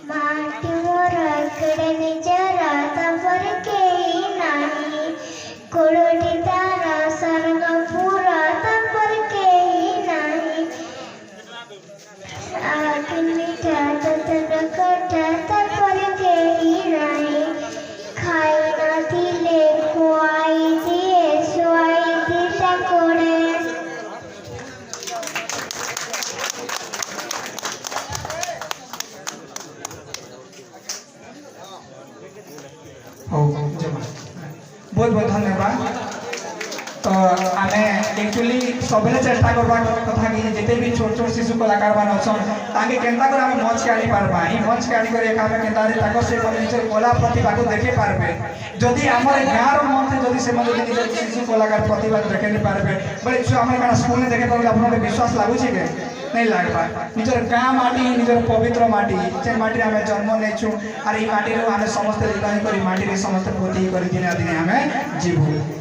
माटी मोर इकडे निजर तंबर केही नाही कोळोटी तारा सर्ग पुरा तंबर केही नाही आखिन मिठा ततर कटा तंबर केही नाही खाई ना दिले खुआई दिए सुआई दिता कोड़े बहुत बहुत धन्यवाद। तो आम एक्चुअली सबले चेष्टा करवा कथा कि जिते भी छोट छोट शिशु कलाकार मान अछन ताके केनता कर हम मंच के आनी पारबा ई मंच के आनी करे एकामे केनता रे ताको से निजर कला प्रतिभा को देखे पारबे जदि हमर गाँव मन जदि से जदि निजर शिशु कलाकार प्रतिभा देखे नहीं पारबे बड़े जो हमर काना स्कूल में देखे पाबे आपन विश्वास लागु छै के नहीं लागबा निजर गाँ माटी निजर पवित्र माटी जे माटी हमें जन्म नेछु और ई माटी रो हमें समस्त हृदय करी माटी रे समस्त पोती करी दिने दिने हमें जीवू।